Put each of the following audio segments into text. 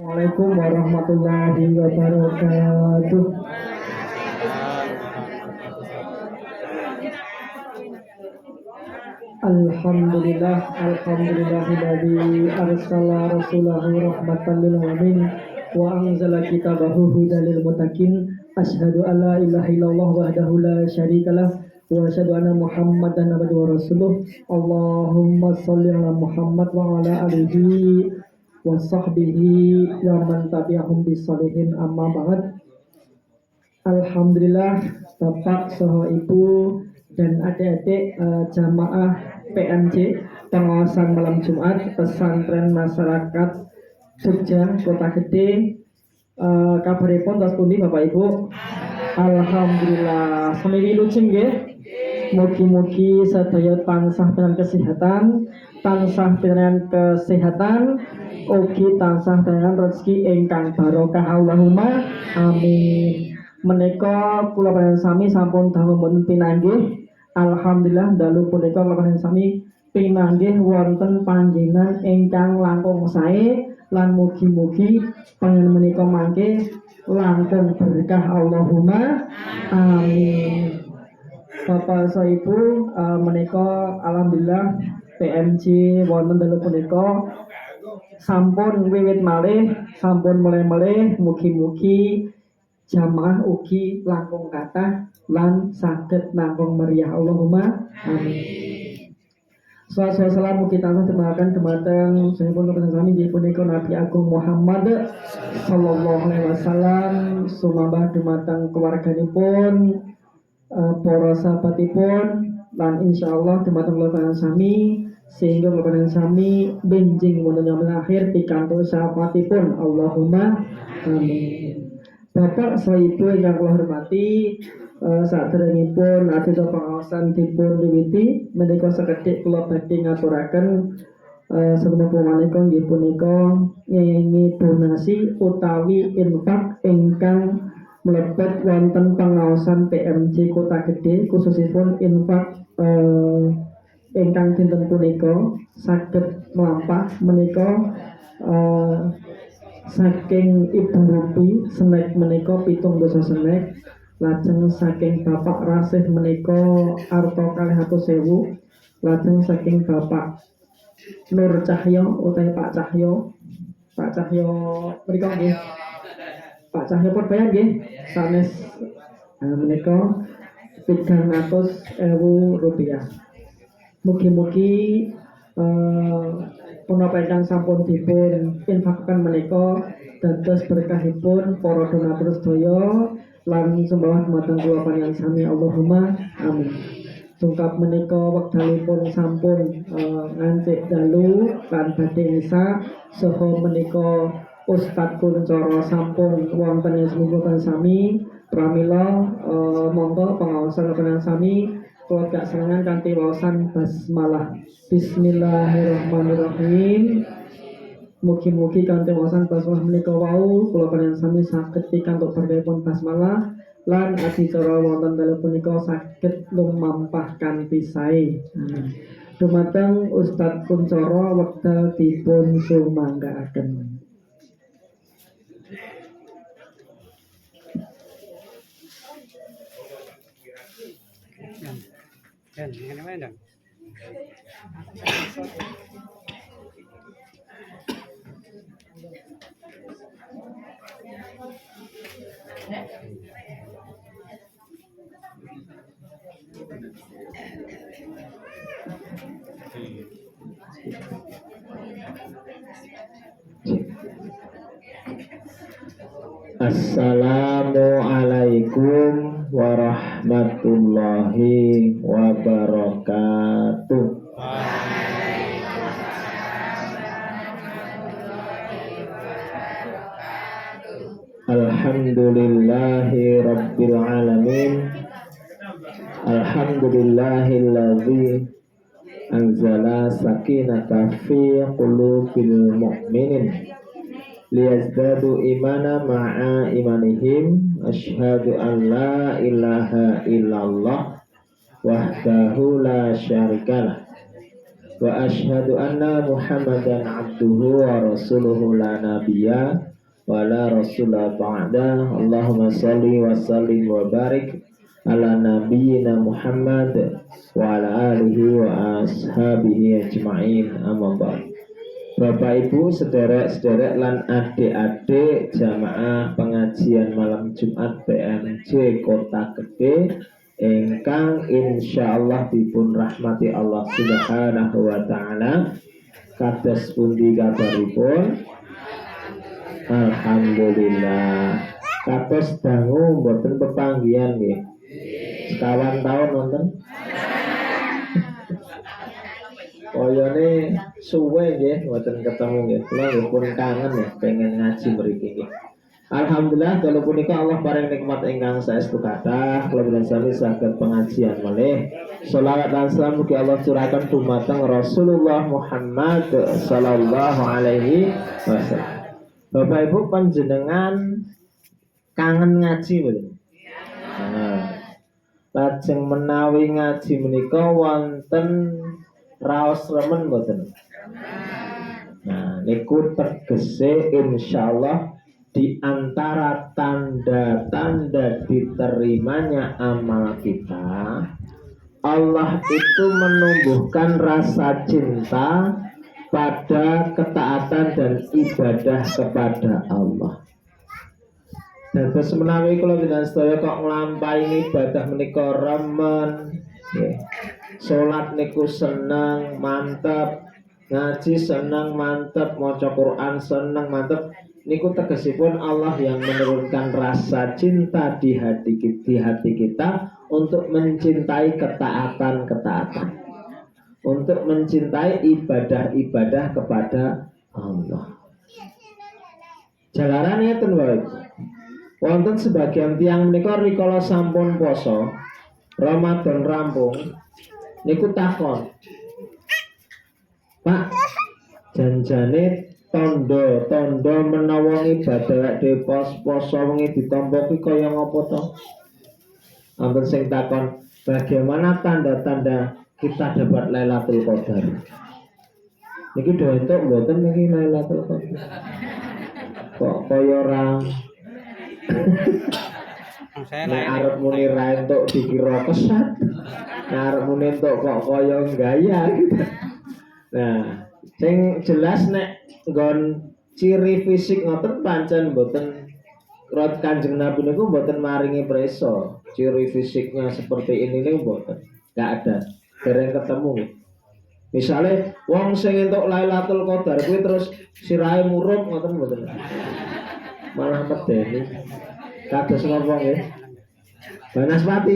Assalamualaikum warahmatullahi wabarakatuh. Alhamdulillahilladzi arsala rasulahu rahmatan lil alamin wa anzala kitabahu hudan lil muttaqin. Asyhadu an la ilaha illallah wahdahu la syarikalah wa asyhadu anna Muhammadan abduhu wa rasuluh. Allahumma shalli ala Muhammad wa ala alihi wa sahbihi wa man tabi'ahum bisolihin, amma ba'd. Alhamdulillah, Bapak, Soho, Ibu, dan adik-adik jamaah PMJ pengawasan malam Jumat pesantren masyarakat Jogja Kota Gede, kabaripun tos pundi Bapak Ibu? Alhamdulillah, semiri lucing nggih. Mugi-mugi sedaya tansah kesehatan, ugi tansah dengan rezeki ingkang barokah, Allahumma amin. Menika kula panjenengan sami sampun damel wonten pinanggih. Alhamdulillah dalu punika kula panjenengan sami pinanggih wonten panggenan ingkang langkung sae lan mugi-mugi panjenengan menika mangke langkung berkah, Allahumma amin. Bapak Ibu, menika alhamdulillah PMJ wonten dalu punika sampun wiwit malih, sampun mulai mugi-mugi jamaah ugi langkung kathah lan saged nanggung meriah, Allahumma amin. Salam mugi tansah dimakaken dumateng sampun sami inggih punika Nabi Agung Muhammad sallallahu alaihi wasallam, sumambah dumateng keluarganipun, para sahabatipun, lan insyaallah dumateng kula sami sehingga kula sami benjing wonten yaumil akhir pikantuk syafaatipun, Allahumma amin. Bapak Ibu ingkang kula hormati, saderengipun acara pengawasan dipun wiwiti menika sekedhik kula badhe ngaturaken sedaya menika nggih punika ngengi donasi utawi infak ingkang mlebet wonten pengawasan PMJ Kota Gede, khususipun infak ingkang dinten punika saged mlampah menika saking Ibu Rupi snack menika 7 snack, lajeng saking Bapak Rasih menika arta 200.000, lajeng saking Bapak Nur Cahyo utawi Pak Cahyo menika nggih Pak Cahyo Purbayan nggih sanes menika 300.000 rupiah. Mugi-mugi punapa ingkang sampun dipun infakkan menika dados berkahipun para donatur sedaya lan sembahwa dumateng kula panjenengan sami, Allahumma amin. Sungkap menika wekdalipun sampun ngancik dalu lan badhe misa, saha menika Ustadz Kuncoro sampun wonten ing semuanya sami pramila monggo pengawasan panjenengan sami kula gak senengan kanthi waosan basmalah. Bismillahirrahmanirrahim. Mugi-mugi kanthi waosan basmalah menika wau kula panjenengan sami saged pikantuk berkahipun basmalah lan adicara wonten dalu punika saged lumampah kanthi sae. Dumateng Ustadz Kuncoro wekdal dipun sumanggaaken. Dan mana dong? Assalamualaikum warahmatullahi wabarakatuh. Alhamdulillahi rabbil alamin. Alhamdulillahilladzi anzala sakinata fi qulubil mu'minin liyazdadu imana ma'a imanihim. Asyhadu an la ilaha illallah wahdahu la syarikalah wa asyhadu anna Muhammadan abduhu wa rasuluhu la nabiyya wa la rasula ba'da. Allahumma shalli wa sallim wa barik ala nabiyyina Muhammad wa ala alihi wa ashabihi ajma'in. Amma ba'd. Bapak Ibu, sederek-sederek lan adik-adik jamaah pengajian malam Jumat PMJ Kota Gede ingkang insyaallah dipun rahmati Allah Subhanahu wa taala. Kados pundi kabaripun? Alhamdulillah. Kados dangu mboten pepanggihan nggih. Sekawan tahun nonton. Koyone suwe nggih mboten ketemu nggih. Kula nggih pun kangen ya pengen ngaji mriki nggih. Alhamdulillah kalau punika Allah paring nikmat ingkang saestu kathah kula bilih sami saged pengajian malih. Shalawat dan salam mugi Allah curahaken dumateng Rasulullah Muhammad sallallahu alaihi wasallam. Bapak Ibu panjenengan kangen ngaji mboten? Lajeng menawi ngaji menika wonten raos remen mboten? Nah, niku tegese insyaallah di antara tanda-tanda diterimanya amal kita, Allah itu menumbuhkan rasa cinta pada ketaatan dan ibadah kepada Allah. Dan terus menawi kula dengan sedaya kok nglampahi ibadah menika remen, nggih. Salat niku seneng, mantep, ngaji seneng, mantep, maca Quran seneng, mantep. Niku tegesipun Allah yang menurunkan rasa cinta di hati kita untuk mencintai ketaatan-ketaatan, untuk mencintai ibadah-ibadah kepada Allah. Jalarane ten wae. Wonten sebagian tiang menika rikala sampun poso, Ramadan rampung, niku takon, Pak, janjane tondo menawa ibadah de poso wengi ditampa ki kaya ngapa to? Ampun sing takon, bagaimana tanda-tanda kita dapat Lailatul Qadar? Niki do entuk mboten niki Lailatul Qadar? Kok kaya ora nek arep muni ra entuk dikira kesat. Nek arep muni entuk kok kaya gaya gitu. Nah, sing jelas nek nggon ciri fisik ngoten pancen mboten Rot Kanjeng Nabi niku mboten maringi preso. Ciri fisiknya seperti ini niku mboten. Enggak ada. Dereng ketemu. Misalnya wong sing entuk Lailatul Qadar kuwi terus sirahe murup ngoten mboten. Malah medeni. Kados napa nggih? Banaspati.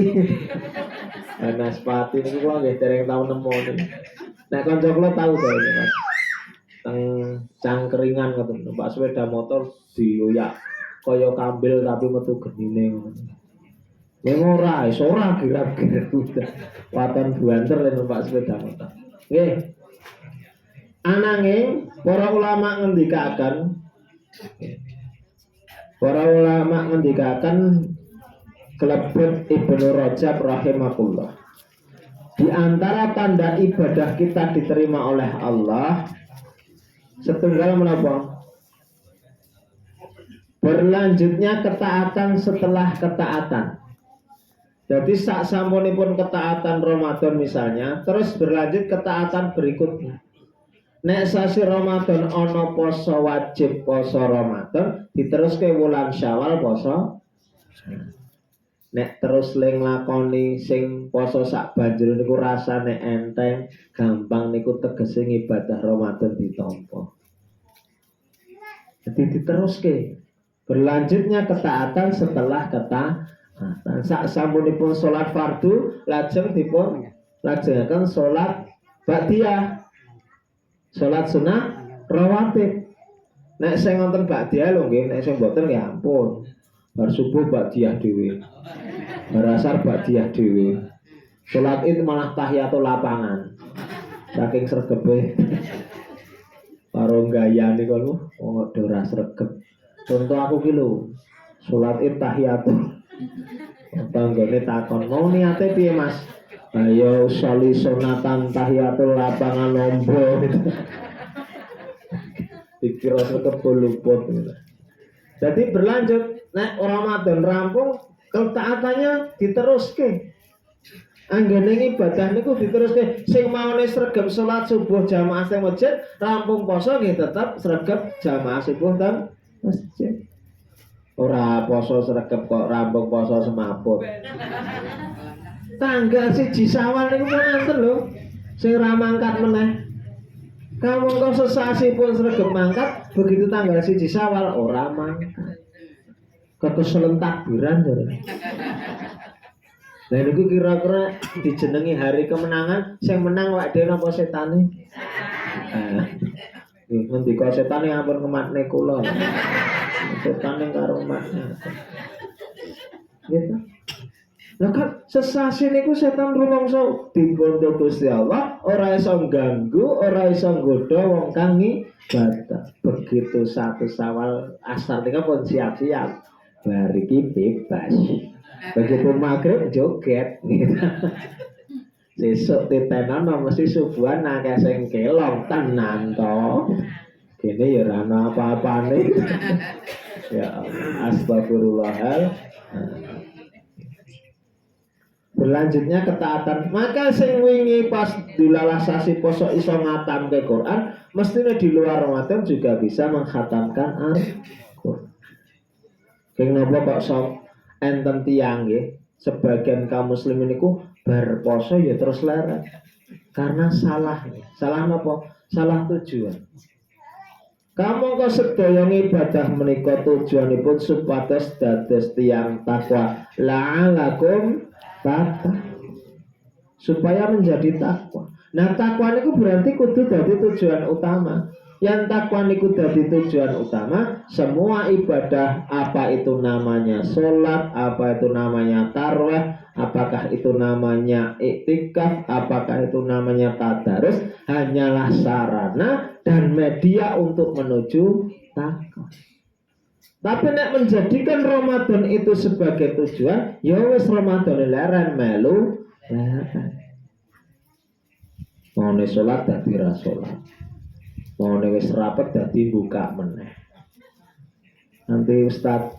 Banaspati niku kula nggih dereng tau nemu niku. Nek kanca kula tau to ini, Mas. Teng Cangkeringan ngoten, numpak sepeda motor diloyak kaya kambil tapi metu genine ngoten. Ning ora iso ora gerak-gerak udah. Waton buanter numpak sepeda motor. Nggih. Ananging para ulama ngendikaken kelebet Ibnu Rajab rahimahullah. Di antara tanda ibadah kita diterima oleh Allah setunggal menapa? Berlanjutnya ketaatan setelah ketaatan. Jadi sak sampunipun ketaatan Ramadan misalnya, terus berlanjut ketaatan berikutnya. Nek sasi Ramadan ana poso wajib poso Ramadan, diteruske wulan Syawal poso. Nek terus ling lakoni sing poso sak banjur niku rasane enteng, gampang niku tegese ibadah Ramadan ditampa. Jadi diteruske. Berlanjutnya ketaatan setelah ketaatan. Sak sampunipun salat fardu lajeng dipun lajengaken salat ba'diyah. Salat sunah rawatib. Nek sing wonten ba'diyah lho nggih, nek sing mboten ya ampun. Bar subuh ba'diyah dhewe. Bar asar ba'diyah dhewe. Salat Id malah tahiyatul lapangan. Saking sregebe. Karo gayane kono wong ora sregep. Contoh aku ki lho. Salat Id tahiyatul. Tanggane takon, "Mau niate piye, Mas?" Ayo sholli sunatan tahiyatul lapangan nombo. Dikira sekebul luput gitu. Jadi berlanjut, nek Ramadan rampung, ketaatannya diteruske. Anggene ibadah niku diteruske. Sing maune sregep salat subuh jamaah teng masjid, rampung poso nggih tetep sregep jamaah subuh teng masjid. Ora poso sregep kok rampung poso semaput. Tanggal 1 Syawal niku pun enten lho. Sing ra mangkat meneh. Kamu kok sesasi pun sregep mangkat, begitu tanggal 1 Syawal ora mangkat. Kekeselen takbiran jare. Lah niku kira-kira dijenengi hari kemenangan, sing menang wak dhewe napa setane? Ngendika setane ampun kematne kula. Setane karo matne. Gitu. Lah kan sesasi niku setan rumangsa dibondo Gusti Allah, ora iso ganggu, ora iso nggodha wong kang ibadah. Begitu 1 Syawal asar niku pun siap-siap. Bar iki bebas. Begitu maghrib joget gitu. Sesuk titenan mesti subuhan akeh sing kelong tenan to. Kene ya ora ana apa-apane. Ya Allah, astagfirullahal. Berlanjutnya ketaatan. Maka sing wingi pas dilalasasi poso iso ngatamke Quran, mestine di luar Ramadan juga bisa menghatamkan Al-Quran. Keng napa kok sok enten tiyang nggih, sebagian kaum muslimin niku bar poso ya terus leren. Karena salah. Salah napa? Salah tujuan. Kamu kok sedaya ibadah menika tujuanipun supados dados tiyang takwa. La'alakum takwa. Supaya menjadi takwa. Nah, takwa niku berarti kudu dadi tujuan utama. Yang takwa niku dadi tujuan utama, semua ibadah, apa itu namanya sholat, apa itu namanya tarwih, apakah itu namanya iktikaf, apakah itu namanya tadarus, hanyalah sarana dan media untuk menuju takwa. Tapi nek menjadikan Ramadan itu sebagai tujuan, ya wis Ramadan leren melu leren. Mau sholat dadi ra sholat, mau wis rapet dadi buka meneh. Nanti Ustadz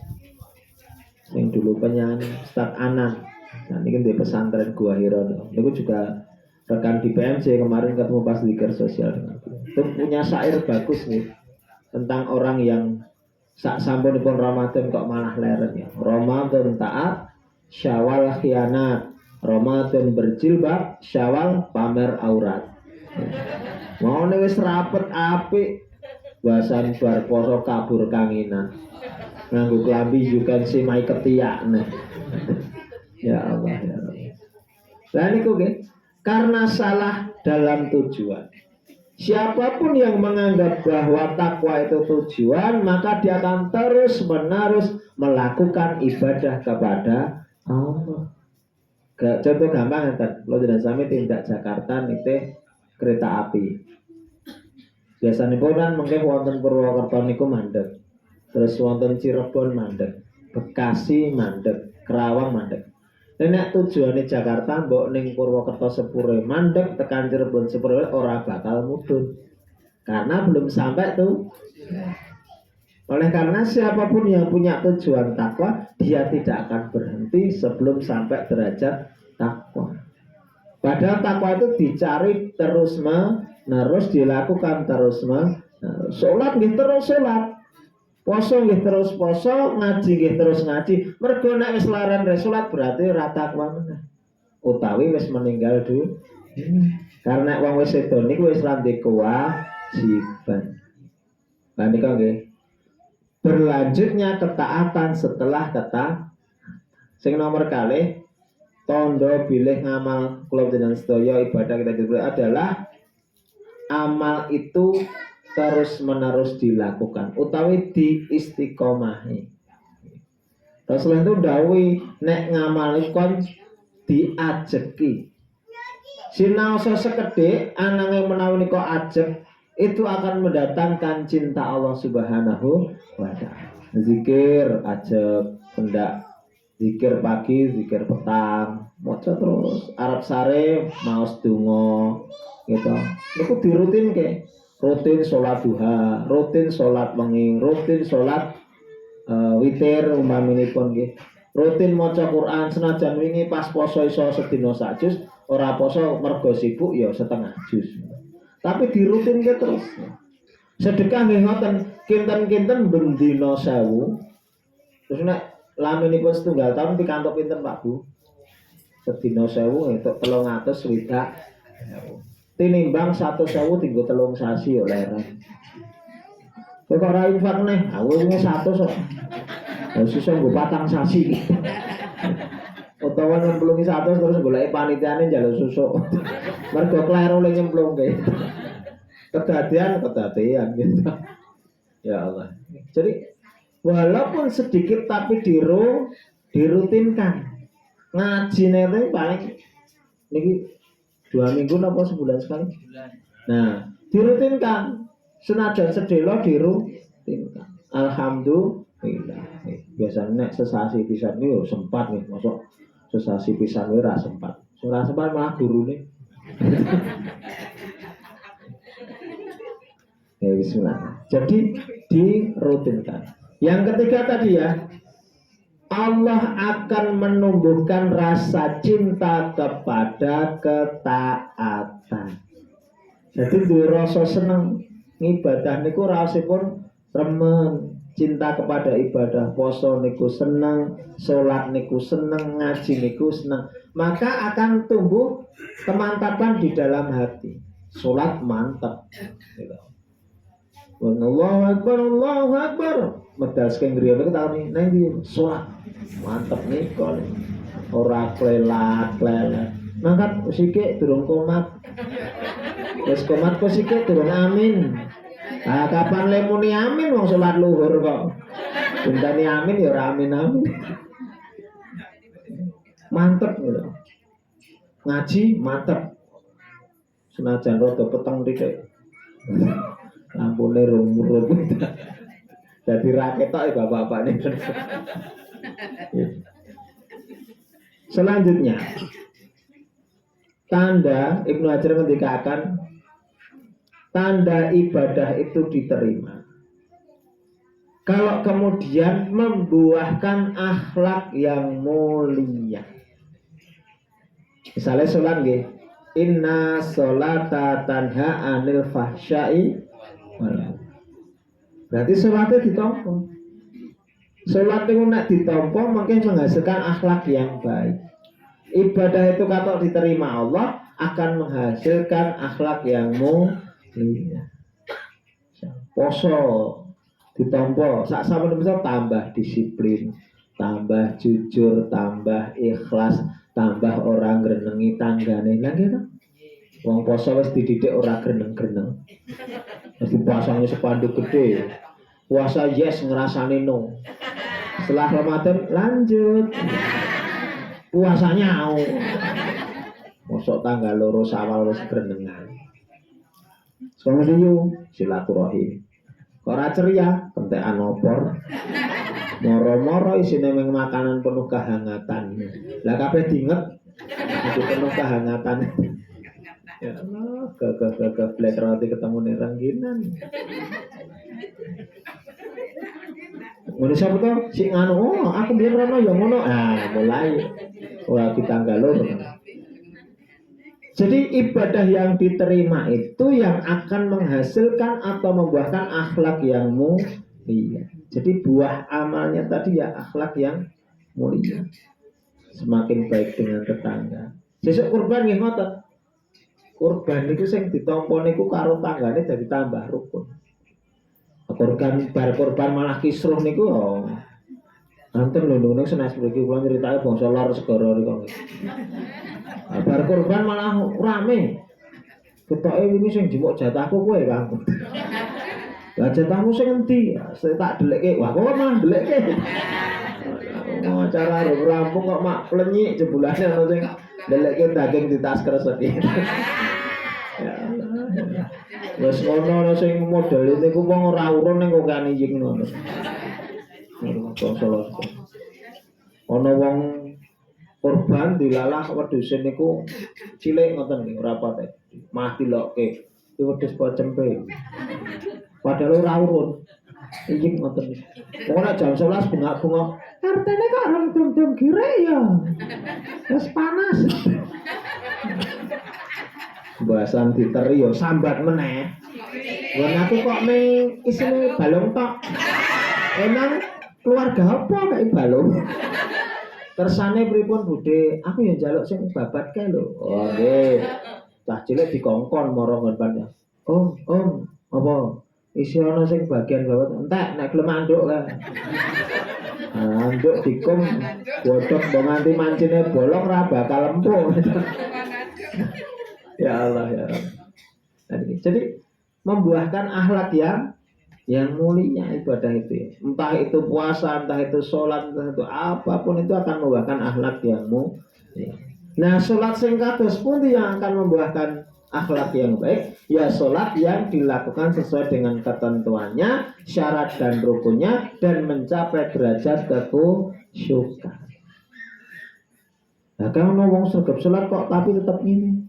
yang dulu penyanyi Ustadz Anan, nah ini kan di pesantren Gua Hiro, itu juga rekan di PMC kemarin ketemu pas liker sosial dengan beliau. Itu punya syair bagus nih tentang orang yang sak sampunipun Ramadan kok malah leren ya. Ramadan taat, Syawal khianat, Ramadan berjilbab, Syawal pamer aurat. Mau wis rapet apik, bahasan bar poso kabur kanginan. Nganggo klambi juga si mai ketiak nah. Ya Allah ya Allah. Lah niku nggih, karena salah dalam tujuan. Siapapun yang menganggap bahwa takwa itu tujuan, maka dia akan terus-menerus melakukan ibadah kepada Allah. Contoh gampang enten, lo tidak sampai tindak Jakarta nite kereta api. Biasanya kan mungkin wonten Purwokerto niku mandek, terus wonten Cirebon mandek, Bekasi mandek, Kerawang mandek. Nek tujuane Jakarta mbok ning Purwokerto sepure mandek, tekan Cirebon sepure ora bakal mudhun. Karena belum sampai tuh. Oleh karena siapapun yang punya tujuan takwa, dia tidak akan berhenti sebelum sampai derajat takwa. Padahal takwa itu dicari terus menerus, dilakukan terus menerus. Sholat nggih terus sholat. Poso nggih terus poso, ngaji nggih terus ngaji. Mergo nek wis laran salat berarti ora takwa meneh. Utawi wis meninggal dunya. Karena wong wis sedo niku wis ra ndek kewajiban. Lah nika nggih. Berlanjutnya ketaatan setelah ketaatan. Sing nomor kalih tondo bilih ngamal kula jenengan sedaya ibadah kita adalah amal itu terus menerus dilakukan utawi diistiqomahi. Rasulullah itu dawuh nek ngamal kon diajeki. Sinaosa sekedhik ananging menawi nika ajek itu akan mendatangkan cinta Allah Subhanahu wa taala. Zikir ajek hendak zikir pagi, zikir petang, maca terus Arab sare maos donga gitu. Niku dirutinke. Rutin sholat duha, rutin sholat wengi, rutin sholat witir umpaminipun nggih. Rutin maca Quran senajan wingi pas poso iso sedina sak juz, ora poso mergo sibuk ya setengah juz. Tapi dirutinke terus. Sedekah nggih ngoten, kinten-kinten ben dina 1000. Terus nek laminipun setunggal tahun pikantuk pinten Pak Bu? Sedina 1000 entuk 360. Tinimbang 100.000 tinggo 3 sasi yo leren. Kowe kok ora infak neh, aku wingi 100 kok. Wis iso nggo 4 sasi. Utawa nyemplungi 100 terus goleki panitiane njaluk susuk. Mergo kleru le nyemplungke. Kedadian gitu. Ya Allah. Jadi walaupun sedikit tapi dirutinkan. Ngaji nete paling niki 2 minggu napa sebulan sekali? Nah, dirutinkan. Senajan sedelo dirutinkan. Alhamdulillah. Biasanya nek sesasi pisan yo sempat nih, masuk sesasi pisan ora sempat. Ora sempat malah gurune. Ya, bismillah. Jadi dirutinkan. Yang ketiga tadi ya, Allah akan menumbuhkan rasa cinta kepada ketaatan. Jadi duwe rasa seneng ibadah niku rasipun remen, cinta kepada ibadah, poso niku seneng, salat niku seneng, ngaji niku seneng. Maka akan tumbuh kemantapan di dalam hati. Salat mantap. Gitu. Allahu Akbar, Allahu Akbar. Medal sing griya niku tahu nang ndi salat. Mantep niku. Ora klelat-klelat. Mangkat sithik durung komat. Wis komat kok sithik durung amin. Ah kapan le muni amin wong salat luhur kok. Bentani amin ya ora amin-amin. Mantep gitu. Ngaji mantep. Senajan rada peteng titik. Lampune rumur. Jadi raket tok bapak-bapak ini. Selanjutnya, tanda Ibnu Hajar mengatakan tanda ibadah itu diterima kalau kemudian membuahkan akhlak yang mulia. Misalnya sholat nggih, inna sholata tanha anil fahsyai wal munkar. Berarti sholatnya ditompo. Sholat itu nak ditompo mungkin menghasilkan akhlak yang baik. Ibadah itu kalau diterima Allah akan menghasilkan akhlak yang mulia. Poso ditompo, sak sampun bisa tambah disiplin, tambah jujur, tambah ikhlas, tambah orang ngrenengi tanggane. Lah gitu. Wong poso wis dididik ora greneng-greneng. Mesti puasanya sepanduk gede. Puasa yes ngerasani no. Setelah Ramadan lanjut. Puasanya au. Mosok tanggal loro Syawal wis grenengan. Soalnya silaturahim. Ora ceria, kentekan opor. Moro-moro isine meng makanan penuh kehangatan. Lah kabeh diinget itu penuh kehangatan. Ya Allah, gagah black roti ketemu ning rangginan. Ngono sapa to? Sing anu, oh, aku biyen rono ya ngono. Ah, mulai ora kita galur. Jadi ibadah yang diterima itu yang akan menghasilkan atau membuahkan akhlak yang mulia. Jadi buah amalnya tadi ya akhlak yang mulia. Semakin baik dengan tetangga. Sesuk kurban nggih ngoten. Kurban niku sing ditampa niku karo tanggane dadi tambah rukun. Korban malah kisruh niku oh. Anten lho ning senes mriki kula nyritake bangsa lor segara niku. Bar korban malah rame. Ketoke wingi sing jemuk jatahku kowe, Kang. Lah jatahmu sing endi? Saya tak delekke. Wah, kok malah delekke. Oh, acara rampung kok mak plenyik jebulane ono sing delekke daging di tas kresek. Ya Allah. Wes ngono sing model niku wong ora urun ning kok kaniying ngono. Ana wong korban dilalah wedhus niku cilik ngoten nggih ora pate. Mah dilokke. Iki wedhus po cempe. Padahal ora urun. Iki ngoten. Ora jam 11 bengak-bengok. RT-ne kok orang dom-dom kire ya. Wis panas. Bahasan diteri yo sambat meneh. Wong aku kok ning isine balung tok. Emang keluarga apa kayak balung? Kersane pripun Bude? Aku yang njaluk sing babat kae lho. Oh nggih. Cah cilik dikongkon mara ngon. Om, apa? Isi ana sing bagian babat. Entek nek gelem anduk kan. Anduk dikum bodhok mbok nganti mancine bolong ra bakal empuk. Ya Allah ya Allah. Jadi membuahkan akhlak yang mulia ibadah itu. Entah itu puasa, entah itu sholat, entah itu apapun itu akan membuahkan akhlak yang mulia. Nah, sholat sing kados pundi yang akan membuahkan akhlak yang baik? Ya sholat yang dilakukan sesuai dengan ketentuannya, syarat dan rukunnya, dan mencapai derajat kekhusyukan. Nah, kalau ngomong sergap sholat kok tapi tetap ini.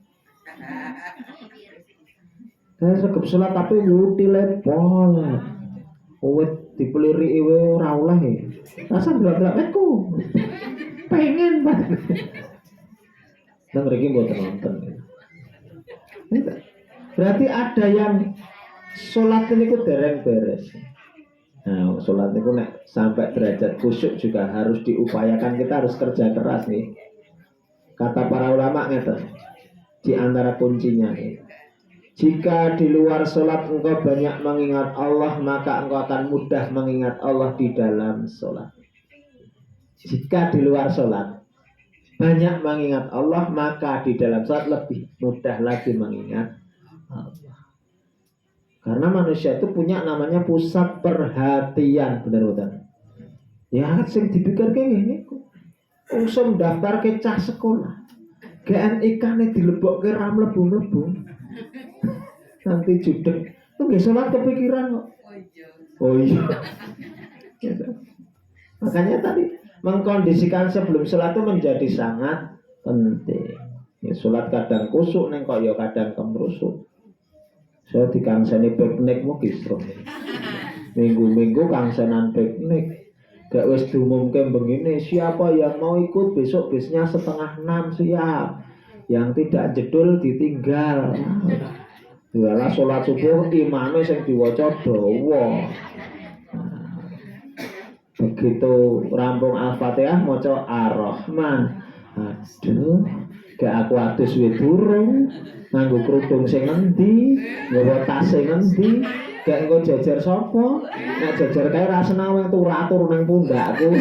Saya sergap sholat tapi wutile pol. Uwit dipeliri iwe ora oleh. Rasa blak-blakku. Pengen banget. Nang mriki mboten nonton. Berarti ada yang sholat niku dereng beres. Nah, sholat niku nek sampai derajat khusyuk juga harus diupayakan, kita harus kerja keras nih. Kata para ulama ngeten. Di antara kuncinya nih. Jika di luar sholat engkau banyak mengingat Allah, maka engkau akan mudah mengingat Allah di dalam sholat. Jika di luar sholat banyak mengingat Allah, maka di dalam sholat lebih mudah lagi mengingat Allah. Karena manusia itu punya namanya pusat perhatian, benar-benar. Ya, sing dipikir kayak gini, langsung daftar ke cah sekolah. GNIK nih dilebok ke ram lebu-lebu. Nanti judek, tuh gak sholat kepikiran kok. Oh iya. Makanya tadi mengkondisikan sebelum sholat itu menjadi sangat penting. Ya, sholat kadang kusuk neng kok ya kadang kemrusuk. Saya dikangseni piknik mau kisruh. Minggu-minggu kangsenan piknik. Gak wis diumumkan begini, siapa yang mau ikut besok bisnya 5:30 siap. Yang tidak jedul ditinggal. Yalah sholat subuh imamnya sing diwaca dawa. Begitu rampung Al-Fatihah maca Ar-Rahman. Aduh, gak aku adus wis durung. Nganggo kerudung sing endi, nggawa tas sing endi, gak engko jajar sapa? Nek jajar kae ra seneng turu-turu ning pundakku.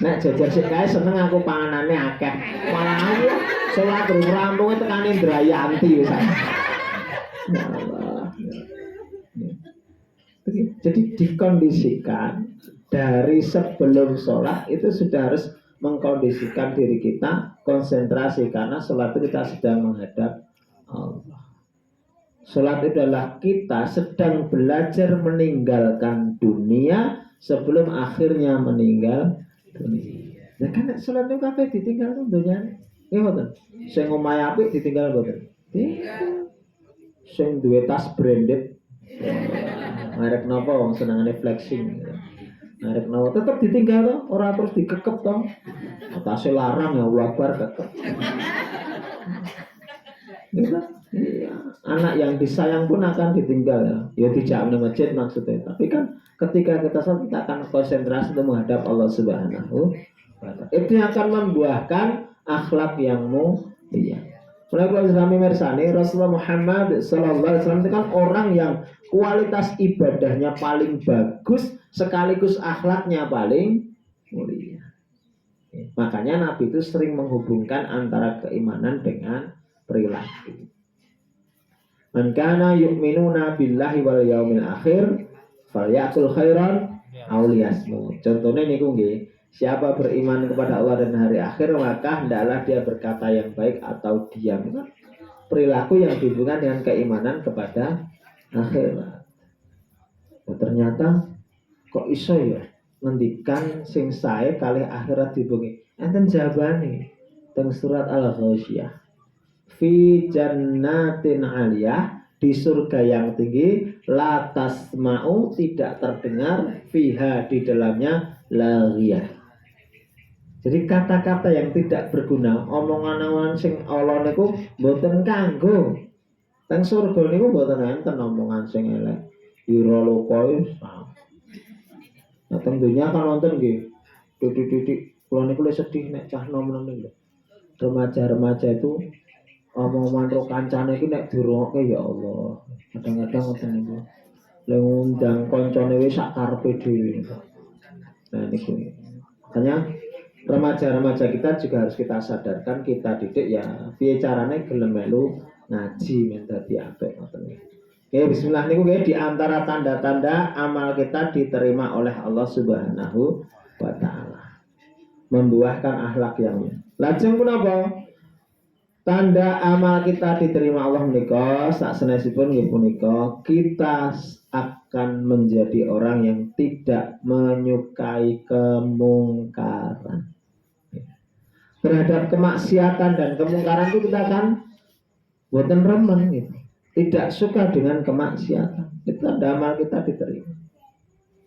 Nek jajar sik kae seneng aku panganane akeh. Malah aku salat rampung tekane Indrayanti wis. Ya Allah. Jadi dikondisikan dari sebelum sholat itu sudah harus mengkondisikan diri kita konsentrasi, karena sholat itu kita sedang menghadap Allah. Sholat itu adalah kita sedang belajar meninggalkan dunia sebelum akhirnya meninggal dunia. Nah kan sholat itu kabeh ditinggal dunia. Ya betul. Sing omahe apik ditinggal mboten? Tinggal. Sing duwe tas branded. Merek napa wong senengane flexing. Merek napa tetep ditinggal to, ora terus dikekep to. Tasé larang ya Allah Akbar kekep. Gitu. Iya. Anak yang disayang pun akan ditinggal ya. Ya dijak nang masjid maksudnya. Tapi kan ketika kita sholat kita akan konsentrasi untuk menghadap Allah Subhanahu wa taala. Itu yang akan membuahkan akhlak yang mulia. Mulai kalau Islami mersani Rasulullah Muhammad Sallallahu Alaihi Wasallam itu kan orang yang kualitas ibadahnya paling bagus sekaligus akhlaknya paling mulia. Makanya Nabi itu sering menghubungkan antara keimanan dengan perilaku. Man kana yu'minuna billahi wal yaumil akhir falyakul khairan aw liyasmut. Contohnya niku nggih, siapa beriman kepada Allah dan hari akhir maka hendaklah dia berkata yang baik atau diam. Perilaku yang dihubungkan dengan keimanan kepada akhirat. Nah, ternyata kok iso ya ngendikan sing sae kali akhirat dihubungi. Enten jawabane teng surat Al-Ghasyiyah. Fi jannatin aliyah di surga yang tinggi, la tasma'u, tidak terdengar, fiha, di dalamnya, laghiyah. Jadi kata-kata yang tidak berguna, omongan-omongan sing Allah niku mboten kanggo. Teng surga niku mboten enten omongan sing elek. Ira loka wis. Nah, teng dunya kan wonten nggih. Titik-titik kula niku sedih nek cah nom-nom niku. Remaja-remaja itu omongan ro kancane iki nek dirungokke ya Allah. Kadang-kadang ngoten niku. Lek ngundang kancane wis sak karepe dhewe. Nah niku. Makanya remaja-remaja kita juga harus kita sadarkan, kita didik ya piye carane gelem melu ngaji men dadi apik ngoten niku. Oke, bismillah niku nggih di antara tanda-tanda amal kita diterima oleh Allah Subhanahu wa taala. Membuahkan akhlak yang lajeng punapa? Tanda amal kita diterima Allah menika sak sanesipun nggih punika kita akan menjadi orang yang tidak menyukai kemungkaran. Terhadap kemaksiatan dan kemungkaran itu kita akan boten remen gitu. Tidak suka dengan kemaksiatan. Itu tanda amal kita diterima.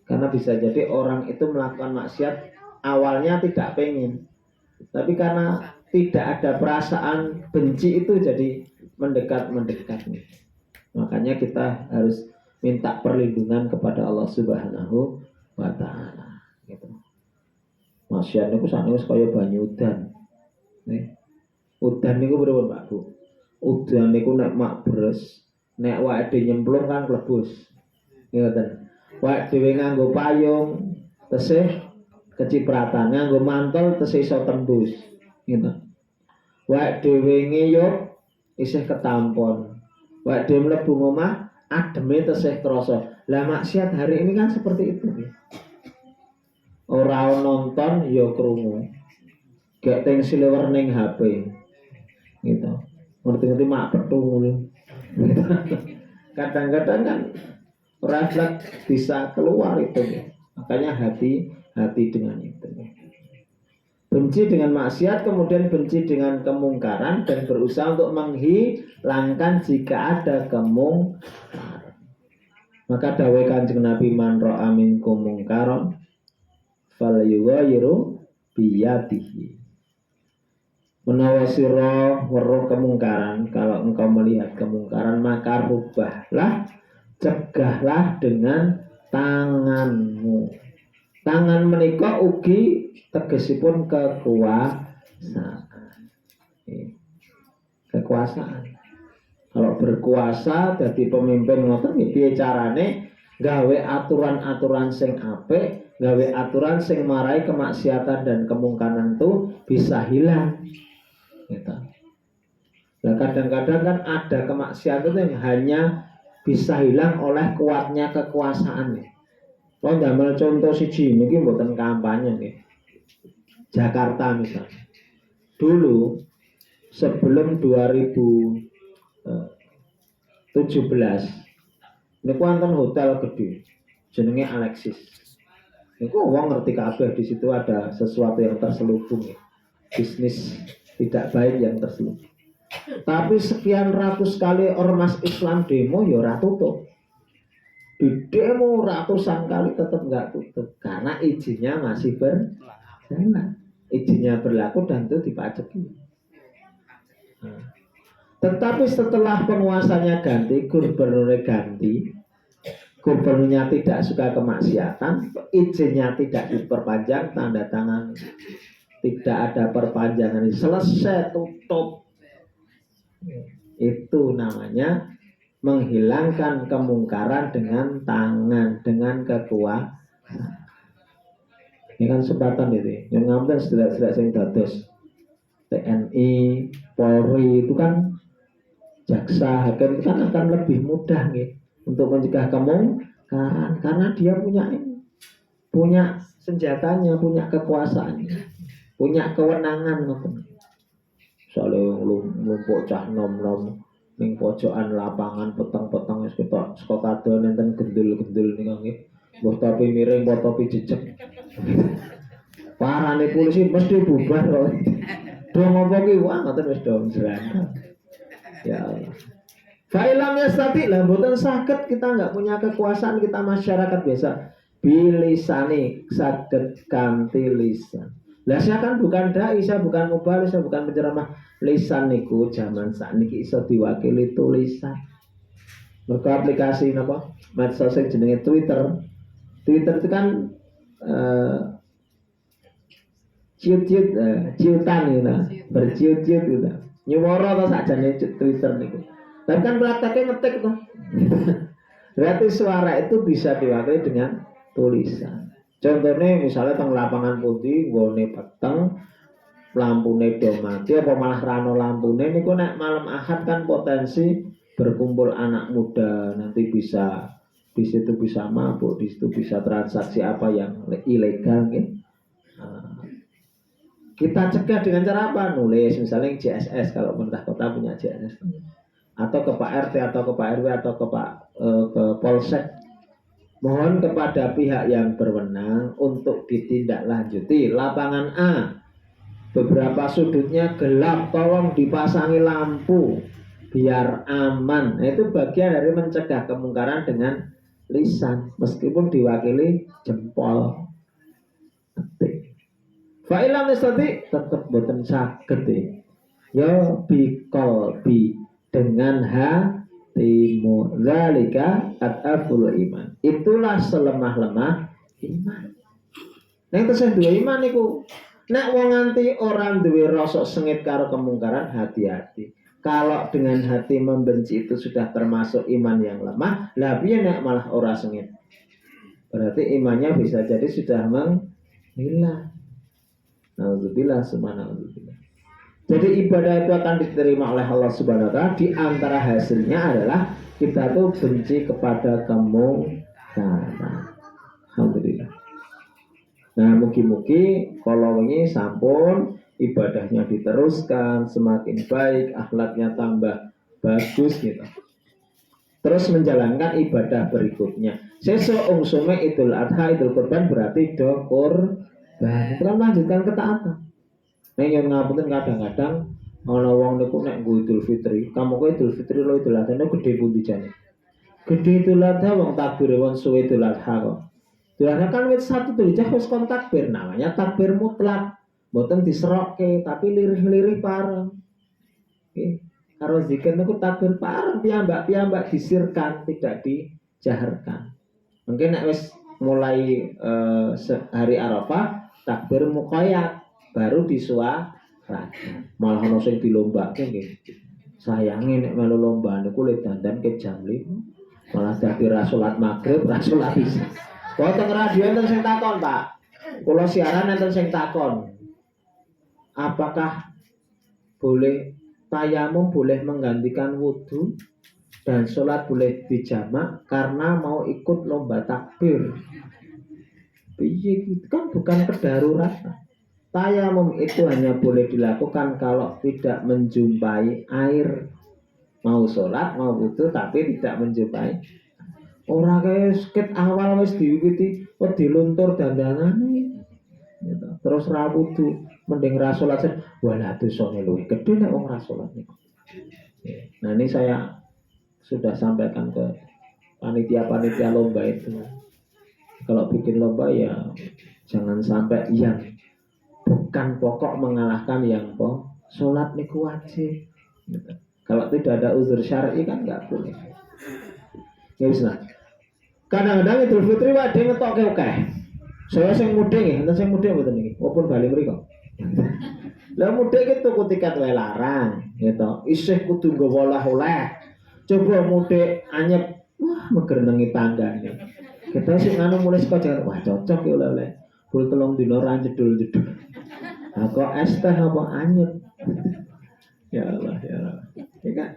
Karena bisa jadi orang itu melakukan maksiat awalnya tidak pengen, tapi karena tidak ada perasaan benci itu jadi mendekat. Makanya kita harus minta perlindungan kepada Allah Subhanahu wa taala gitu. Maksiat niku sakniki kaya banyu udan. Nih. Udan niku pripun Pak Bu? Udan niku nek mak bres, nek awake dhewe nyemplung kan klebus. Ngoten. Awake dhewe nganggo payung tesih kecipratan, nganggo mantel tesih iso tembus. Gitu. Awake dhewe ngeyup isih ketampon. Awake dhewe mlebu omah ademe tesih krasa. Lah maksiat hari ini kan seperti itu. Ora nonton ya krungu. Gak teng siliwer ning HP. Gitu. Ngerti-ngerti mak petung. Gitu. Kadang-kadang kan refleks bisa keluar itu. Makanya hati-hati dengan itu. Benci dengan maksiat, kemudian benci dengan kemungkaran dan berusaha untuk menghilangkan jika ada kemungkaran. Maka dawuh Kanjeng Nabi man ra'a minkum mungkaron falyughayyiru biyadihi. Menawa sira weruh kemungkaran, kalau engkau melihat kemungkaran maka rubahlah, cegahlah dengan tanganmu. Tangan menika ugi tegesipun kekuasaan. Kekuasaan. Kalau berkuasa dadi pemimpin ngoten piye carane gawe aturan-aturan sing apik, gawe aturan sing marai kemaksiatan dan kemungkaran itu bisa hilang. Gitu. Nah, kadang-kadang kan ada kemaksiatan yang hanya bisa hilang oleh kuatnya kekuasaan. Kalau ndamel contoh siji niki mboten kampanye nggih. Jakarta misalnya. Dulu sebelum 2017 niku wonten hotel gede jenenge Alexis. Niku wong ngerti kabeh di situ ada sesuatu yang terselubung ya. Bisnis tidak baik yang terselubung. Tapi sekian ratus kali ormas Islam demo ya ora tutup. Di demo ratusan kali tetap nggak tutup karena izinnya masih berjalan. Izinnya berlaku dan itu dipajaki. Tetapi setelah penguasanya ganti, gubernurnya ganti, gubernurnya tidak suka kemaksiatan, izinnya tidak diperpanjang, tanda tangan tidak ada perpanjangan, selesai tutup. Itu namanya menghilangkan kemungkaran dengan tangan, dengan kekuasaan. Ini kan kesempatan itu. Yang ngambil sedak-sedak sing dados TNI, Polri itu kan jaksa, hakim itu kan akan lebih mudah nih untuk mencegah kemungkaran karena dia punya senjatanya, punya kekuasaannya, punya kewenangan ngoten. Soale lumpuk cah nom-nom ning pojokan lapangan peteng-peteng wis ketok saka kadon enten gendul-gendul niku nggih. Mbah topi miring, mbah topi jejeg. Parane polisi mesti bubar kok. Do ngopo ki wah ngoten wis do njrana. Ya Allah. Fa'ilam yastati lah mboten saged, kita nggak punya kekuasaan, kita masyarakat biasa. Bilisani saged kanthi lisan. Lah saya kan bukan dai, saya bukan mubalik, saya bukan penceramah. Lisan niku zaman sakniki iso diwakili tulisan. Mergo aplikasi napa? Medsos sing jenenge Twitter. Twitter itu kan ciut-ciut, ciutan gitu, berciut-ciut gitu. Nyuwara to sakjane Twitter niku. Tapi kan prakteknya ngetik tuh. Berarti suara itu bisa diwakili dengan tulisan. Contohnya misalnya teng lapangan putih, nggone peteng, lampune do mati, apa malah rano lampune niku nek malam Ahad kan potensi berkumpul anak muda, nanti bisa di situ bisa mabuk, di situ bisa transaksi apa yang ilegal gitu. Kita cegah dengan cara apa? Nulis misalnya JSS, kalau pemerintah kota punya JSS, atau ke Pak RT atau ke Pak RW atau ke ke Polsek, mohon kepada pihak yang berwenang untuk ditindaklanjuti. Lapangan A beberapa sudutnya gelap, tolong dipasangi lampu biar aman. Nah, itu bagian dari mencegah kemungkaran dengan lisan, meskipun diwakili jempol. Fa'ilam istati tetap boten saged ya bikol bi dengan hatimu zalika ataful iman, itulah selemah-lemah iman. Nek tesih duwe iman niku nek wong nganti orang duwe rasa sengit karo kemungkaran, hati-hati. Kalau dengan hati membenci itu sudah termasuk iman yang lemah, lah piye nek malah ora sengit? Berarti imannya bisa jadi sudah menghilang. Nauzubillah, subhanallah. Jadi ibadah itu akan diterima oleh Allah Subhanahu wa taala. Di antara hasilnya adalah kita tuh benci kepada kemungkaran. Alhamdulillah. Nah, mugi-mugi kalau ini sampun ibadahnya diteruskan semakin baik, akhlaknya tambah bagus gitu. Terus menjalankan ibadah berikutnya. Sesuk ungsume Idul Adha, Idul Kurban berarti do kurban. Kita melanjutkan ketaatan. Nek yang ngapunten kadang-kadang ana wong niku nek nggo Idul Fitri, kamu kok Idul Fitri lo Idul Adha niku gede pundi jane? Gede Idul Adha wong takbir wong suwe Idul Adha kok. Idul Adha kan wis satu Dzulhijjah wis kon takbir, namanya takbir mutlak. Mboten diserokke tapi lirih-lirih pareng. Nggih. Karo zikir niku takbir pareng piyambak-piyambak disirkan, tidak dijaharkan. Mungkin nek wis mulai hari Arafah takbir muqayyad baru disuarakan. Malah ono sing dilombake nggih. Sayange nek melu lomba niku le dandan ke jam 5. Malah dadi ra salat magrib, ra salat isya. Kok teng radio enten sing takon, Pak. Kula siaran enten sing takon. Apakah boleh tayamum boleh menggantikan wudhu dan sholat boleh dijamak karena mau ikut lomba takbir? Itu kan bukan kedaruratan. Tayamum itu hanya boleh dilakukan kalau tidak menjumpai air. Mau sholat, mau wudhu tapi tidak menjumpai. Orang kayak skit awal wis diwiwiti, kok diluntur dandangane. Gitu. Terus ra wudhu, mending ra sholat. Wala dosane luwih gedhe nek wong ra sholat niku. Nah, ini saya sudah sampaikan ke panitia-panitia lomba itu. Kalau bikin lomba ya jangan sampai yang bukan pokok mengalahkan yang sholat niku wajib. Gitu. Kalau tidak ada uzur syar'i kan nggak boleh. Ya bisa. Kadang-kadang Idul Fitri wae ngetokke akeh. Saya sing mudeng nggih, enten sing mudeng mboten niki. Walaupun bali mriko. Lah mudeng itu tuku tiket wae larang, gitu. Isih kudu nggawa oleh-oleh. Coba mudeng anyep, wah megernengi tanggane. Kita sih nganu mulai sekolah, wah cocok ya oleh-oleh. Bul telung dino ra jedul-jedul. Nah kok es teh apa anyep? Ya Allah, ya Allah. Ya kan?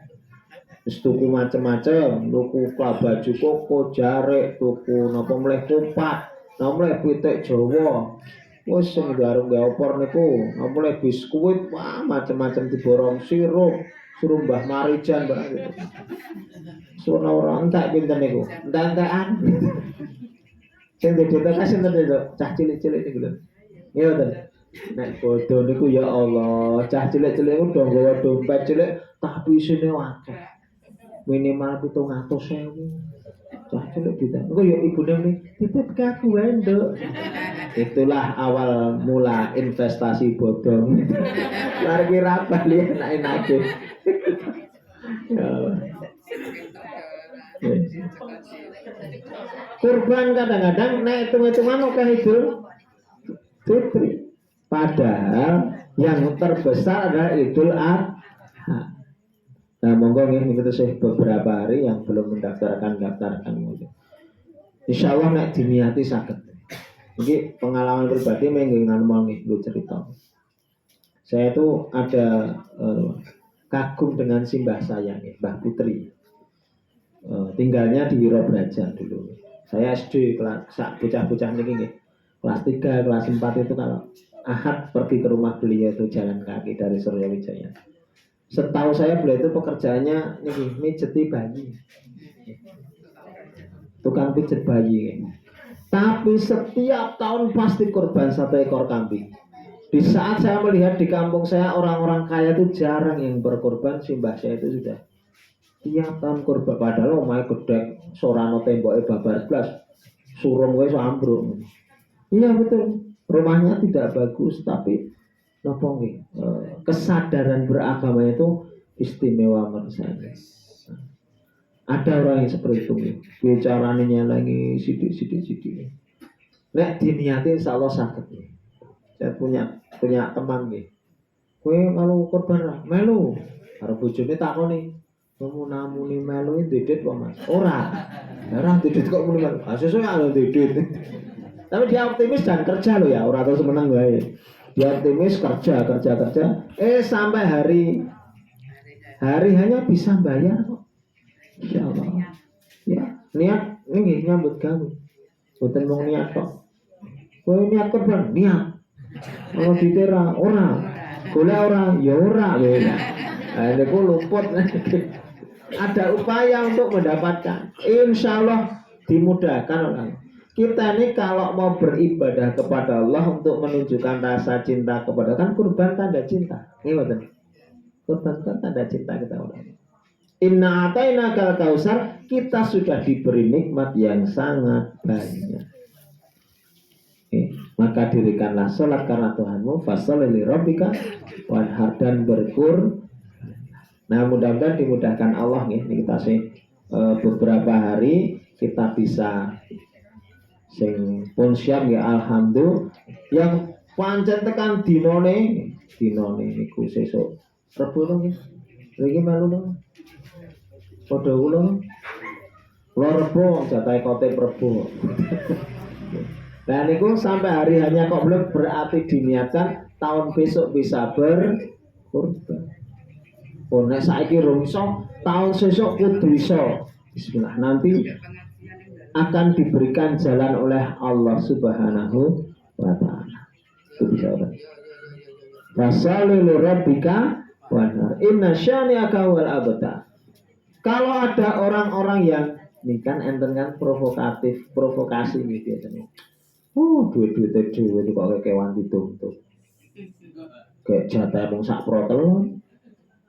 Wis tuku macem-macem, tuku baju koko, jarik, tuku napa mleh kupat, napa mleh pitik Jawa. Wis sing garung opor niku, napa mleh biskuit, wah macem-macem diborong sirup Mbah Marijan barang gitu. Sono ora entek pinten niku. Entek-entekan. Sing dhewe kasih enten lho, cah cilik-cilik niku lho. Ya betul. Nek bodoh niku ya Allah, cah cilik-cilik niku do nggawa dompet cilik tapi isine akeh. minimal 700.000. Cah cilik ditanya, "Engko ya ibune muni, titip ke aku wae, Nduk." Itulah awal mula investasi bodong. Lari kira bali enak-enake. Ya Allah. Kurban kadang-kadang nek hitung-hitungan akeh Idul Fitri. Padahal yang terbesar adalah Idul Adha. Nah, monggo nggih niku sih beberapa hari yang belum daftarkan mungkin. Insya Allah nek diniati saged. Ini pengalaman pribadi mengenai nggih cerita. Saya tuh ada kagum dengan simbah saya nih, Mbah Putri. Tinggalnya di Wirobraja dulu. Saya SD kelas bocah-bocah niki kelas 3, kelas 4 itu kalau Ahad pergi ke rumah beliau itu jalan kaki dari Suryawijaya. Setahu saya beliau itu pekerjaannya nih mijeti bayi, tukang pijet bayi. Tapi setiap tahun pasti kurban 1 ekor kambing. Di saat saya melihat di kampung saya orang-orang kaya itu jarang yang berkorban, simbah saya itu sudah tiap tahun kurban. Padahal omahe gedhe sorano temboke babar blas, surung wis ambruk. Iya betul, rumahnya tidak bagus tapi napa nggih, kesadaran beragama itu istimewa menurut saya. Ada orang yang seperti itu, bicaranya lagi sidik. Nek diniati insya Allah sakit. Saya punya teman nih. Kue kalau korban melu, harus bujune takoni. Kamu namuni melu didit kok Mas? Ora didit kok muni melu. Sesuk ya didit. Tapi dia optimis dan kerja loh ya, ora terus menang wae. Dia optimis kerja. Sampai hari hanya bisa bayar kok. Insya Allah. Ya, niat ini nyambut gawe. Boten mung niat kok. Kowe niat korban, niat. Kalau ditera ora. Golek ora, ya ora lho. Nah, niku luput. Ada upaya untuk mendapatkan. Insya Allah dimudahkan orang. Kita ini kalau mau beribadah kepada Allah untuk menunjukkan rasa cinta kepada, kan kurban tanda cinta. Ini betul. Kurban kan tanda cinta kita orang. Inna ataina kal kausar, kita sudah diberi nikmat yang sangat banyak. Maka dirikanlah sholat karena Tuhanmu, fasholli li rabbika wanhar, dan berkur. Nah, mudah-mudahan dimudahkan Allah nih. Ini kita sih beberapa hari kita bisa sing pun siap ya, alhamdulillah. Yang pancen tekan dinone niku sesuk Rebo to nggih. Iki melu to. Padha kula. Kula Rebo jatahe khotib Rebo. Nah niku sampai hari hanya kok belum berarti diniatkan tahun besok bisa berkurban. Oh nek saiki rung iso, tahun sesuk kudu iso. Bismillah, nanti akan diberikan jalan oleh Allah Subhanahu wa ta'ala. Itu bisa orang. Fasholli li rabbika wanhar, inna syani'aka wal abtar. Kalau ada orang-orang yang ini kan enten kan provokasi gitu biasanya. Duit-duit itu kok kewan dituntut. Kayak jatah mung sak protelon.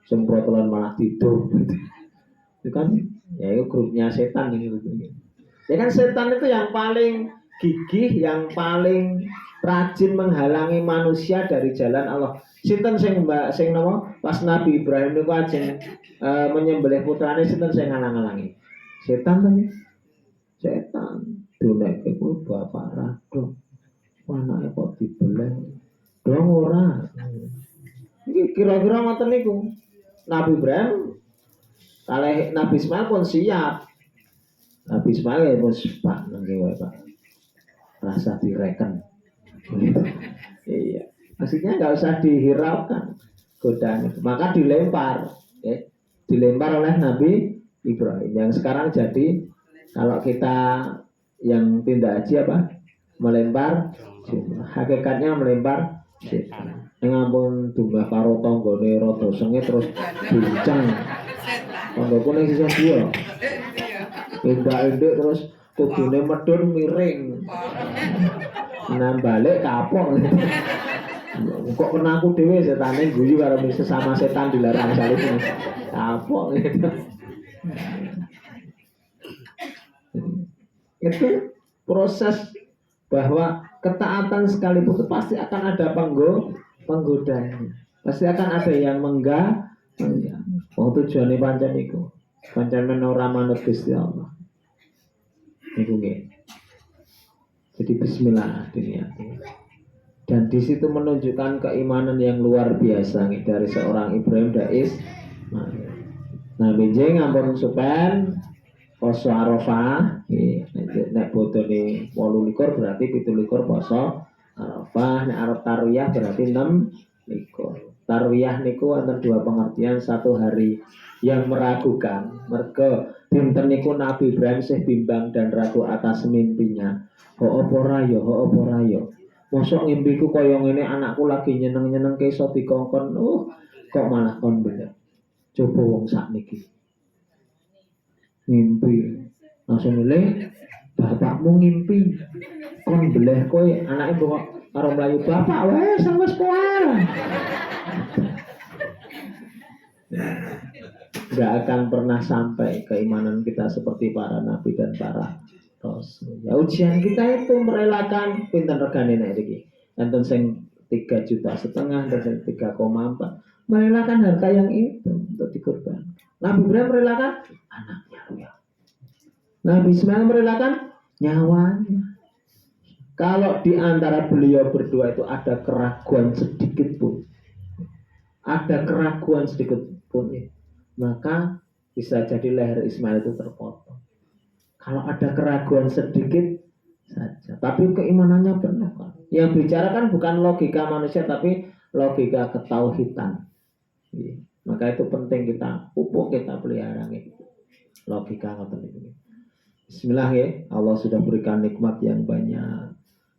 Sing protelon malah dituntut. Itu kan ya itu grupnya setan ini. Ya kan setan itu yang paling gigih, yang paling rajin menghalangi manusia dari jalan Allah. Sinten sing napa pas Nabi Ibrahim niku ajeng menyembelih putrane, sinten sing ngalang-alangi? Setan to. Setan. Duneke kuwi bapak rado. Anake kok dibeleh. Dong ora. Iki kira-kira ngoten niku. Nabi Ibrahim kalih Nabi Ismail pun siap. Nabi Ismail ya bos Pak nangge wae Pak. Rasa direken. Iya. Maksudnya nggak usah dihiraukan godaan itu. Maka dilempar, ya. Dilempar oleh Nabi Ibrahim. Yang sekarang jadi kalau kita yang tindak haji apa? Melempar. Hakikatnya melempar. Yang ampun dumbah karo tanggane rada sengit terus bincang. Tanggoku ning sisih dia. Indak-indik terus kudune medun miring. Nah balik kapok. Kok kena aku dhewe setane guyu karo sesama setan dilarang salib. Kapok gitu. Itu proses bahwa ketaatan sekalipun itu pasti akan ada penggodanya, pasti akan ada yang menggah. Oh tujuannya pancen iku, pancen menora manut Gusti Allah. Iku nggih. Jadi Bismillah diniati. Dan di situ menunjukkan keimanan yang luar biasa nih dari seorang Ibrahim Dais. Nah, benjing ngampun supen poso Arafah, nek bodone 28 berarti 17 poso Arafah, nek arep tarwiyah berarti 6 Tarwiyah niku wonten dua pengertian, satu hari yang meragukan. Mergo dinten niku Nabi Ibrahim sih bimbang dan ragu atas mimpinya. Ho apa ra ya, ho apa ra ya. Mosok ngimpiku kaya ngene, anakku lagi nyeneng-nyeneng ke iso dikongkon, kok malah kon bener. Coba wong sakniki. Ngimpi. Langsung nilai bapakmu ngimpi. Kon beleh kowe anake kok karo mlayu bapak wis poal. Gak akan pernah sampai keimanan kita seperti para nabi dan para rasul. Ya ujian kita itu merelakan pinten regane nek iki. Enten sing 3,5 juta, enten sing 3,4. Merelakan harta yang itu untuk dikorbankan. Nabi Ibrahim merelakan anaknya. Nabi Ismail merelakan nyawanya. Kalau di antara beliau berdua itu ada keraguan sedikit pun, maka bisa jadi leher Ismail itu terpotong. Kalau ada keraguan sedikit saja, tapi keimanannya benar. Yang bicara kan bukan logika manusia, tapi logika ketauhidan. Maka itu penting kita pupuk, kita pelihara gitu. Logika ngoten iki. Bismillah ya, Allah sudah berikan nikmat yang banyak.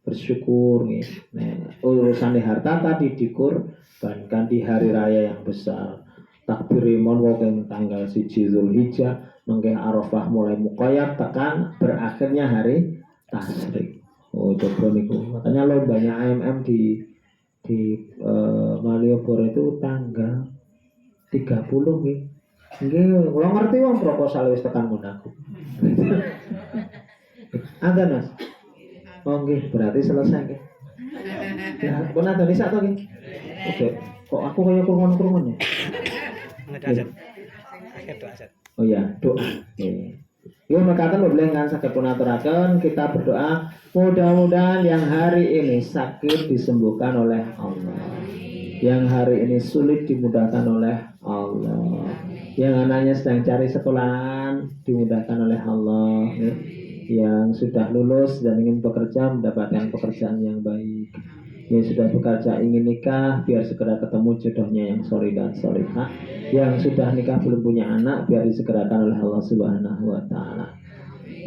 Bersyukur nih. Nah, urusan harta tadi dikorbankan di hari raya yang besar. Takbirimon wong tanggal 1 Zulhijjah mengke Arafah mulai muqayyad tekan berakhirnya hari Tasyrik. Oh coba niku. Makanya lombanya AMM di Malioboro itu tanggal 30 nggih. Nggih, kula ngerti wong proposal wis tekan Monaco. Ada Mas. Oh nggih, berarti selesai nggih. Ya, pun ada sak to nggih. Oke. Kok aku kaya kurungan-kurungan ya? Oh ya, doa. Yo makaten boleh kan sakit pun aturaken, kita berdoa mudah-mudahan yang hari ini sakit disembuhkan oleh Allah. Yang hari ini sulit dimudahkan oleh Allah. Yang anaknya sedang cari sekolahan dimudahkan oleh Allah. Yang sudah lulus dan ingin bekerja mendapatkan pekerjaan yang baik. Yang sudah bekerja ingin nikah biar segera ketemu jodohnya yang soleh dan solehah. Yang sudah nikah belum punya anak biar disegerakan oleh Allah Subhanahu wa taala.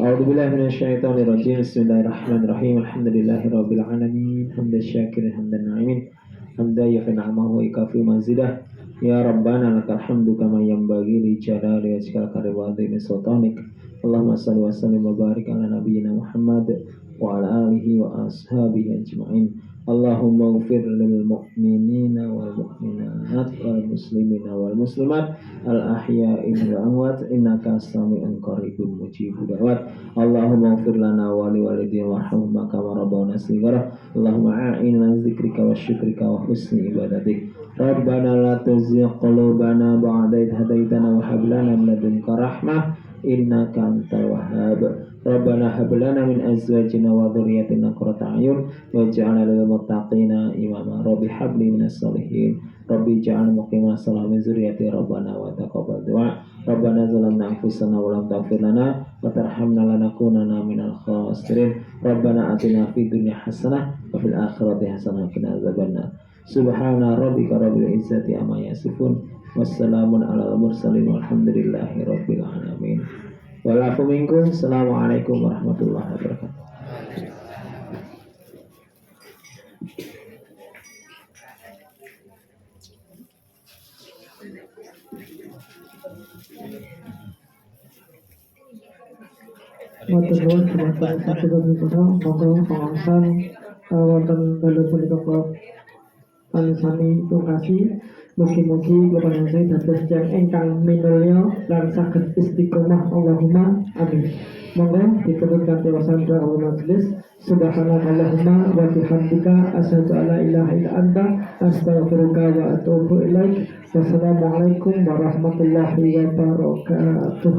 A'udzubillahi minasyaitonir rajim. Bismillahirrahmanirrahim. Alhamdulillahirabbil alamin. Hamdan syakirin hamdan na'imin. Hamdan yafi ni'amahu wa ikafi mazidah. Ya Rabbana lakal hamdu kama yanbaghi li jalali wajhikal karim wa 'azimi sultanik. Allahumma shalli wa sallim wa barik ala nabiyyina Muhammad wa ala alihi wa ashabihi ajma'in. Allahumma ighfir lil mu'minina wal mu'minat wal muslimina wal muslimat al ahya'i wal amwat innaka sami'un qaribun mujibud da'wat. Allahumma ighfir lana wa li walidina warhamhum kama rabbawna shighara. Allahumma a'inna dzikrika wa syukrika wa husni ibadatik. Rabbana la tuzigh qulubana ba'da idh hadaitana wa hab lana min ladunka rahmah innaka antal wahhab. Rabbana hab lana min azwajina wa dhurriyyatina qurrata a'yun waj'alna lil muttaqina imama. Rabbi habli minas solihin. Rabbi ja'alna muqimas shalah min dzurriyyati Rabbana wa taqabbal du'a. Rabbana zalamna anfusana wa lam taghfir lana wa tarhamna lanakunanna minal khasirin. Rabbana atina fid dunya hasanah wa fil akhirati hasanah wa qina adzabannar. Subhana rabbika rabbil izzati amma yasifun. Wassalamun alal mursalin walhamdulillahi rabbil alamin. Walafu minkum. Assalamualaikum warahmatullahi wabarakatuh. Matur nuwun dumateng satripun punika, monggo pangaosan wonten dalu punika sami kasih. Mugi-mugi kula panjenengan dados tiyang ingkang minulya lan saged istiqomah Allahumma amin. Monggo ditutup kanthi wasanda majelis. Subhanakallahumma wa bihamdika asyhadu an la ilaha illa anta astaghfiruka wa atubu ilaik. Wassalamualaikum warahmatullahi wabarakatuh.